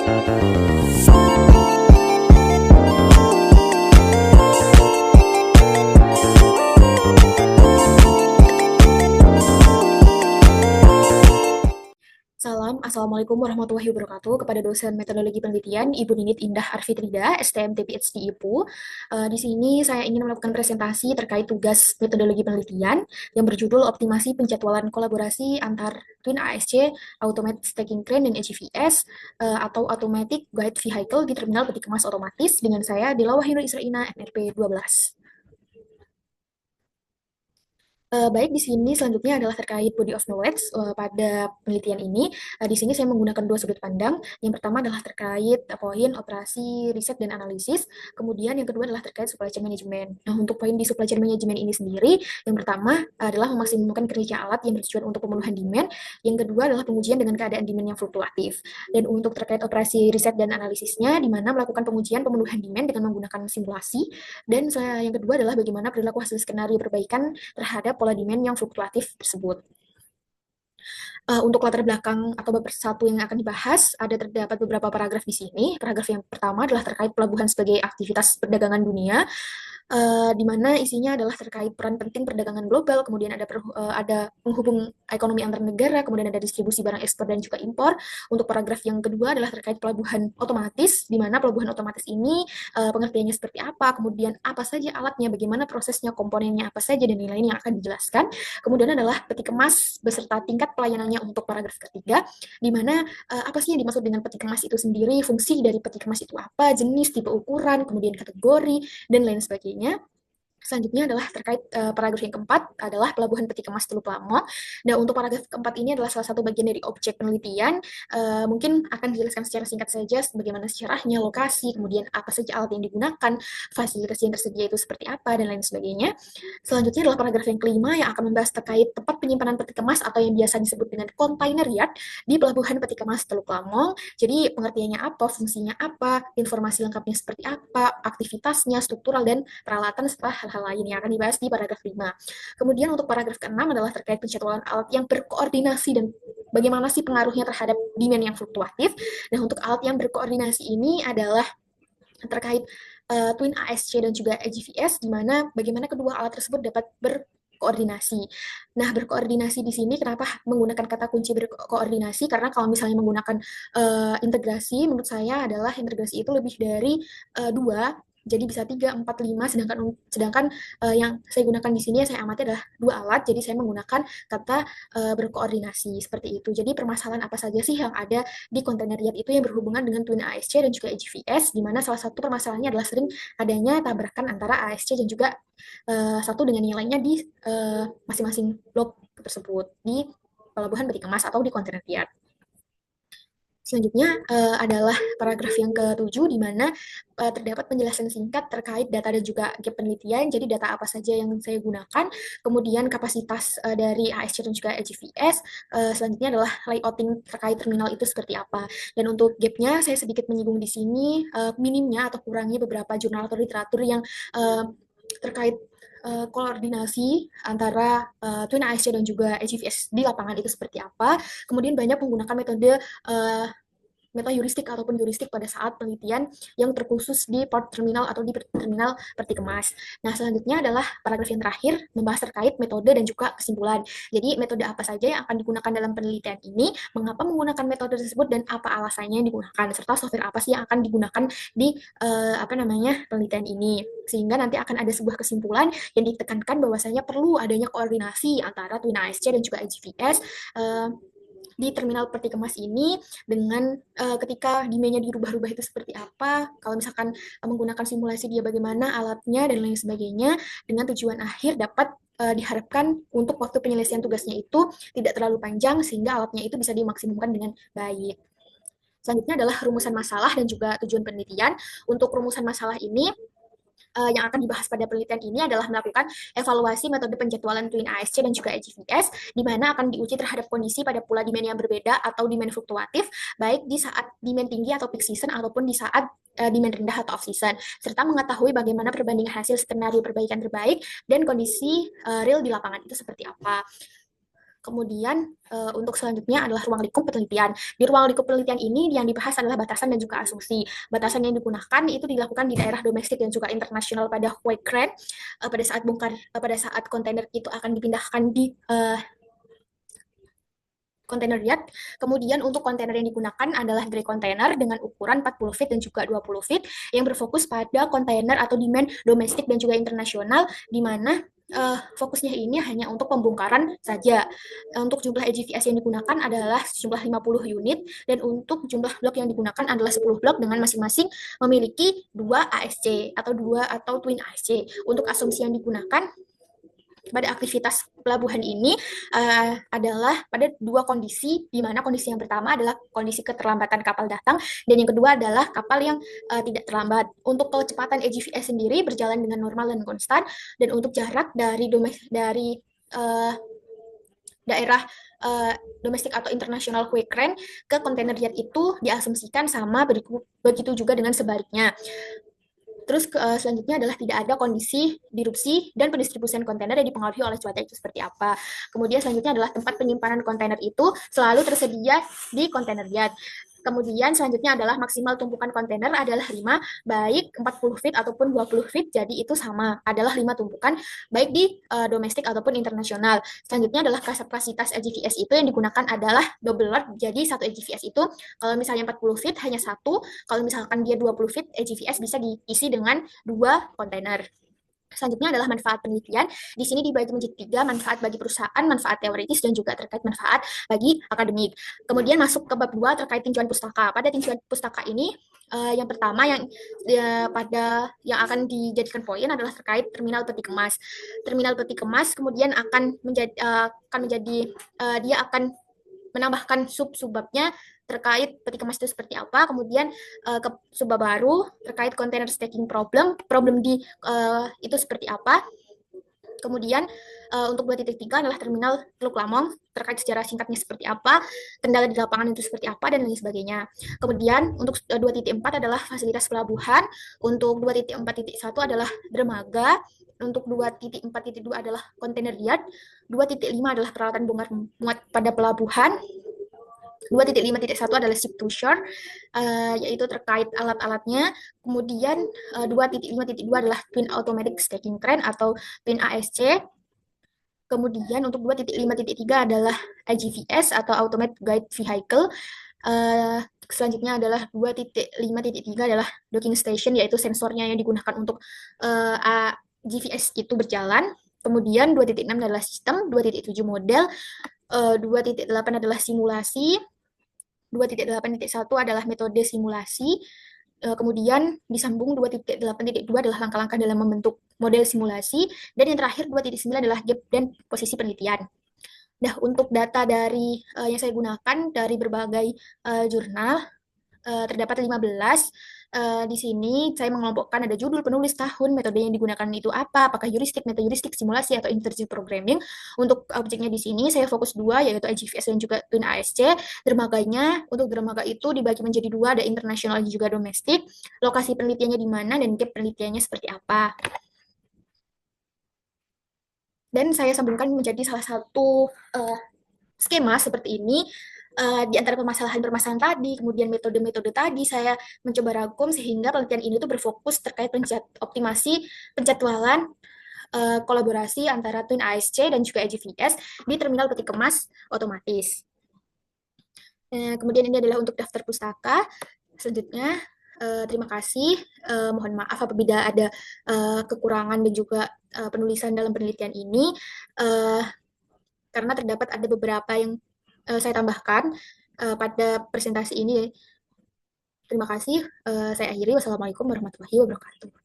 Salam, Assalamualaikum warahmatullahi wabarakatuh kepada dosen metodologi penelitian Ibu Ninit Indah Arfitrida, STMT PhD IPU. Di sini saya ingin melakukan presentasi terkait tugas metodologi penelitian yang berjudul optimasi penjadwalan kolaborasi antar Twin ASC, Automated Stacking Crane, dan AGVS atau Automatic Guide Vehicle di terminal peti kemas otomatis dengan saya Dela Wahyuni Israina, NRP 12. Baik, di sini selanjutnya adalah terkait body of knowledge pada penelitian ini. Di sini saya menggunakan dua sudut pandang. Yang pertama adalah terkait poin operasi riset dan analisis. Kemudian yang kedua adalah terkait supply chain management. Nah, untuk poin di supply chain management ini sendiri, yang pertama adalah memaksimumkan kerja alat yang bertujuan untuk pemenuhan demand. Yang kedua adalah pengujian dengan keadaan demand yang fluktuatif. Dan untuk terkait operasi riset dan analisisnya, di mana melakukan pengujian pemenuhan demand dengan menggunakan simulasi. Dan yang kedua adalah bagaimana perilaku hasil skenario perbaikan terhadap pola demand yang fluktuatif tersebut. Untuk latar belakang atau bab satu yang akan dibahas, terdapat beberapa paragraf di sini. Paragraf yang pertama adalah terkait pelabuhan sebagai aktivitas perdagangan dunia, di mana isinya adalah terkait peran penting perdagangan global, kemudian ada penghubung ekonomi antar negara, kemudian ada distribusi barang ekspor dan juga impor. Untuk paragraf yang kedua adalah terkait pelabuhan otomatis, di mana pelabuhan otomatis ini pengertiannya seperti apa, kemudian apa saja alatnya, bagaimana prosesnya, komponennya apa saja, dan lain-lain yang akan dijelaskan. Kemudian adalah peti kemas beserta tingkat pelayanannya untuk paragraf ketiga, di mana apa sih yang dimaksud dengan peti kemas itu sendiri, fungsi dari peti kemas itu apa, jenis, tipe ukuran, kemudian kategori, dan lain sebagainya. Selanjutnya adalah terkait paragraf yang keempat adalah pelabuhan peti kemas Teluk Lamo. Nah, untuk paragraf keempat ini adalah salah satu bagian dari objek penelitian. Mungkin akan dijelaskan secara singkat saja bagaimana sejarahnya, lokasi, kemudian apa saja alat yang digunakan, fasilitas yang tersedia itu seperti apa, dan lain sebagainya. Selanjutnya adalah paragraf yang kelima yang akan membahas terkait tempat penyimpanan peti kemas atau yang biasa disebut dengan container yard di pelabuhan peti kemas Teluk Lamong. Jadi pengertiannya apa, fungsinya apa, informasi lengkapnya seperti apa, aktivitasnya, struktural, dan peralatan setelah hal-hal lain yang akan dibahas di paragraf 5. Kemudian untuk paragraf ke-6 adalah terkait penjadwalan alat yang berkoordinasi dan bagaimana sih pengaruhnya terhadap demand yang fluktuatif. Nah, untuk alat yang berkoordinasi ini adalah terkait Twin ASC dan juga AGVS, di mana bagaimana kedua alat tersebut dapat berkoordinasi. Nah, berkoordinasi di sini kenapa menggunakan kata kunci berkoordinasi? Karena kalau misalnya menggunakan integrasi, menurut saya adalah integrasi itu lebih dari dua, jadi bisa 3, 4, 5, sedangkan yang saya gunakan di sini, yang saya amati adalah dua alat, jadi saya menggunakan kata berkoordinasi seperti itu. Jadi permasalahan apa saja sih yang ada di kontainer yard itu yang berhubungan dengan Twin ASC dan juga AGVS, di mana salah satu permasalahannya adalah sering adanya tabrakan antara ASC dan juga satu dengan yang lainnya di masing-masing blok tersebut di pelabuhan peti kemas atau di kontainer yard. Selanjutnya adalah paragraf yang ke-7, di mana terdapat penjelasan singkat terkait data dan juga gap penelitian. Jadi data apa saja yang saya gunakan, kemudian kapasitas dari ASC dan juga AGVS. Selanjutnya adalah layouting terkait terminal itu seperti apa. Dan untuk gapnya saya sedikit menyinggung di sini minimnya atau kurangnya beberapa jurnal atau literatur yang terkait koordinasi antara Twin ASC dan juga AGVS di lapangan itu seperti apa. Kemudian banyak menggunakan metode meta heuristik ataupun heuristik pada saat penelitian yang terkhusus di port terminal atau di terminal peti kemas. Nah, selanjutnya adalah paragraf yang terakhir membahas terkait metode dan juga kesimpulan. Jadi, metode apa saja yang akan digunakan dalam penelitian ini, mengapa menggunakan metode tersebut, dan apa alasannya yang digunakan, serta software apa sih yang akan digunakan di penelitian ini. Sehingga nanti akan ada sebuah kesimpulan yang ditekankan bahwasanya perlu adanya koordinasi antara Twin ASC dan juga AGVS di terminal peti kemas ini dengan ketika demand-nya dirubah-rubah itu seperti apa, kalau misalkan menggunakan simulasi dia bagaimana alatnya dan lain sebagainya, dengan tujuan akhir dapat diharapkan untuk waktu penyelesaian tugasnya itu tidak terlalu panjang sehingga alatnya itu bisa dimaksimumkan dengan baik. Selanjutnya adalah rumusan masalah dan juga tujuan penelitian. Untuk rumusan masalah ini yang akan dibahas pada penelitian ini adalah melakukan evaluasi metode penjadwalan Twin ASC dan juga AGVS, di mana akan diuji terhadap kondisi pada pula demand yang berbeda atau demand fluktuatif, baik di saat demand tinggi atau peak season, ataupun di saat demand rendah atau off season, serta mengetahui bagaimana perbandingan hasil skenario perbaikan terbaik dan kondisi real di lapangan itu seperti apa. Kemudian untuk selanjutnya adalah ruang lingkup penelitian. Di ruang lingkup penelitian ini yang dibahas adalah batasan dan juga asumsi. Batasan yang digunakan itu dilakukan di daerah domestik dan juga internasional pada Wakeran pada saat kontainer itu akan dipindahkan di kontainer yard. Kemudian untuk kontainer yang digunakan adalah dry container dengan ukuran 40 feet dan juga 20 feet yang berfokus pada kontainer atau demand domestik dan juga internasional, di mana fokusnya ini hanya untuk pembongkaran saja. Untuk jumlah EGVS yang digunakan adalah jumlah 50 unit dan untuk jumlah blok yang digunakan adalah 10 blok dengan masing-masing memiliki 2 ASC atau twin ASC. Untuk asumsi yang digunakan pada aktivitas pelabuhan ini adalah pada dua kondisi, di mana kondisi yang pertama adalah kondisi keterlambatan kapal datang, dan yang kedua adalah kapal yang tidak terlambat. Untuk kecepatan EGVS sendiri berjalan dengan normal dan konstan, dan untuk jarak dari daerah domestik atau internasional Wakeran ke kontainer yard itu diasumsikan sama, begitu juga dengan sebaliknya. Terus selanjutnya adalah tidak ada kondisi dirupsi dan pendistribusian kontainer yang dipengaruhi oleh cuaca itu seperti apa. Kemudian selanjutnya adalah tempat penyimpanan kontainer itu selalu tersedia di kontainer yard. Kemudian selanjutnya adalah maksimal tumpukan kontainer adalah 5, baik 40 feet ataupun 20 feet, jadi itu sama, adalah 5 tumpukan, baik di domestik ataupun internasional. Selanjutnya adalah kapasitas EGVS itu yang digunakan adalah double load, jadi satu EGVS itu kalau misalnya 40 feet hanya satu, kalau misalkan dia 20 feet, EGVS bisa diisi dengan 2 kontainer. Selanjutnya adalah manfaat penelitian. Di sini dibagi menjadi 3, manfaat bagi perusahaan, manfaat teoritis, dan juga terkait manfaat bagi akademik. Kemudian masuk ke bab 2 terkait tinjauan pustaka. Pada tinjauan pustaka ini, yang pertama yang akan dijadikan poin adalah terkait terminal peti kemas. Terminal peti kemas kemudian dia akan menambahkan sub-subbabnya terkait peti kemas itu seperti apa, kemudian ke subbab baru terkait container stacking problem itu seperti apa. Kemudian untuk 2.3 adalah terminal Teluk Lamong terkait sejarah singkatnya seperti apa, kendala di lapangan itu seperti apa, dan lain sebagainya. Kemudian untuk 2.4 adalah fasilitas pelabuhan, untuk 2.4.1 adalah dermaga, untuk 2.4.2 adalah container yard, 2.5 adalah peralatan bongkar muat pada pelabuhan, 2.5.1 adalah ship to shore, yaitu terkait alat-alatnya. Kemudian 2.5.2 adalah twin automatic stacking crane atau twin ASC. Kemudian untuk 2.5.3 adalah IGVS atau automated guide vehicle. Selanjutnya adalah 2.5.3 adalah docking station, yaitu sensornya yang digunakan untuk GVS itu berjalan. Kemudian 2.6 adalah sistem, 2.7 model, 2.8 adalah simulasi, 2.8.1 adalah metode simulasi, kemudian disambung 2.8.2 adalah langkah-langkah dalam membentuk model simulasi, dan yang terakhir 2.9 adalah gap dan posisi penelitian. Nah, untuk data dari yang saya gunakan dari berbagai jurnal, terdapat 15. Di sini saya mengelompokkan ada judul, penulis, tahun, metode yang digunakan itu apa, apakah heuristik, metaheuristik, simulasi, atau intelligent programming. Untuk objeknya di sini saya fokus 2, yaitu IGVS dan juga Twin ASC. Dermaganya, untuk dermaga itu dibagi menjadi 2, ada internasional dan juga domestik. Lokasi penelitiannya di mana dan gap penelitiannya seperti apa. Dan saya sambungkan menjadi salah satu skema seperti ini. Di antara permasalahan-permasalahan tadi, kemudian metode-metode tadi, saya mencoba rangkum sehingga penelitian ini tuh berfokus terkait optimasi penjadwalan kolaborasi antara Twin ASC dan juga EGVS di terminal peti kemas otomatis. Kemudian ini adalah untuk daftar pustaka. Selanjutnya, terima kasih. Mohon maaf apabila ada kekurangan dan juga penulisan dalam penelitian ini, karena terdapat ada beberapa yang saya tambahkan pada presentasi ini. Terima kasih. Saya akhiri. Wassalamualaikum warahmatullahi wabarakatuh.